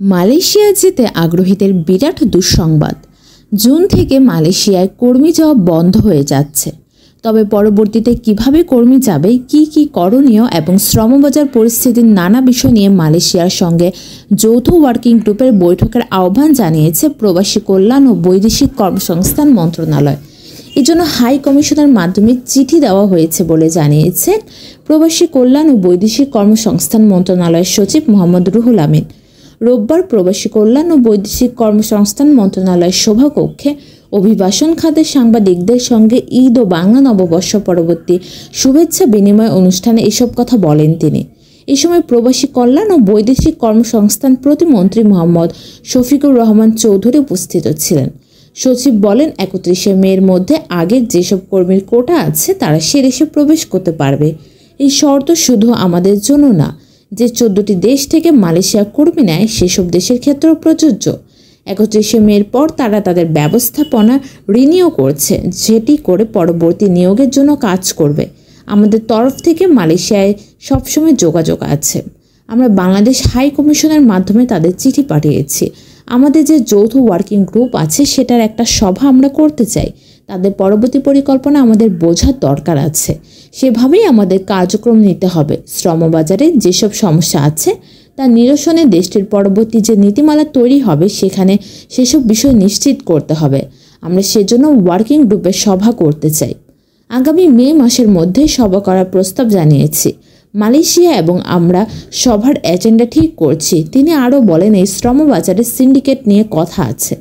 Malaysia যেতে আগ্রহীদের বিরাট দুঃসংবাদ। June থেকে মালয়েশিয়ায় কর্মী যাওয়া বন্ধ হয়ে যাচ্ছে। তবে পরবর্তীতে কিভাবে কর্মী যাবে, কি করণীয় এবং শ্রমবাজার পরিস্থিতির নানা বিষয় নিয়ে মালয়েশিয়ার সঙ্গে যৌথ ওয়ার্কিং গ্রুপের বৈঠকের আহ্বান জানিয়েছে প্রবাসী কল্যাণ ও বৈদেশিক কর্মসংস্থান মন্ত্রণালয়। এজন্য হাই কমিশনের মাধ্যমে চিঠি দেওয়া হয়েছে বলে জানিয়েছেন প্রবাসী কল্যাণ ও বৈদেশিক কর্মসংস্থান মন্ত্রণালয়ের সচিব মোহাম্মদ রুহুল আমিন। রোববার প্রবাসী কল্যাণ ও বৈদেশিক কর্মসংস্থান মন্ত্রণালয়ের সভাকক্ষে অভিবাসন খাতের সাংবাদিকদের সঙ্গে ঈদ ও বাংলা নববর্ষ পরবর্তী শুভেচ্ছা বিনিময় অনুষ্ঠানে এসব কথা বলেন তিনি। এ সময় প্রবাসী কল্যাণ ও বৈদেশিক কর্মসংস্থান প্রতিমন্ত্রী মোহাম্মদ শফিকুর রহমান চৌধুরী উপস্থিত ছিলেন। সচিব বলেন, 31শে মের মধ্যে আগের যেসব কর্মীর কোটা আছে তারা সে দেশে প্রবেশ করতে পারবে। এই শর্ত শুধু আমাদের জন্য না, যে 14টি দেশ থেকে মালয়েশিয়া কর্মী নেয় সেসব দেশের ক্ষেত্রেও প্রযোজ্য। 31শে মের পর তারা তাদের ব্যবস্থাপনা রিনিউ করছে, যেটি করে পরবর্তী নিয়োগের জন্য কাজ করবে। আমাদের তরফ থেকে মালয়েশিয়ায় সবসময় যোগাযোগ আছে। আমরা বাংলাদেশ হাই কমিশনের মাধ্যমে তাদের চিঠি পাঠিয়েছি। আমাদের যে যৌথ ওয়ার্কিং গ্রুপ আছে সেটার একটা সভা আমরা করতে চাই। তাদের পরবর্তী পরিকল্পনা আমাদের বোঝার দরকার আছে, সেভাবেই আমাদের কার্যক্রম নিতে হবে। শ্রমবাজারে যেসব সমস্যা আছে তা নিরসনে দেশটির পরবর্তী যে নীতিমালা তৈরি হবে সেখানে সেসব বিষয় নিশ্চিত করতে হবে। আমরা সেজন্য ওয়ার্কিং গ্রুপের সভা করতে চাই। আগামী মে মাসের মধ্যে সভা করার প্রস্তাব জানিয়েছি। মালয়েশিয়া এবং আমরা সভার এজেন্ডা ঠিক করছি। তিনি আরও বলেন, এই শ্রমবাজারে সিন্ডিকেট নিয়ে কথা আছে,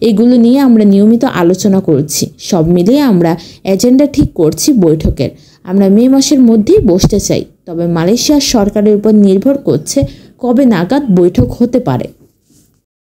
এগুলো নিয়ে আমরা নিয়মিত আলোচনা করছি। সব মিলিয়ে আমরা এজেন্ডা ঠিক করছি বৈঠকের। আমরা মে মাসের মধ্যেই বসতে চাই, তবে মালয়েশিয়ার সরকারের উপর নির্ভর করছে কবে নাগাদ বৈঠক হতে পারে।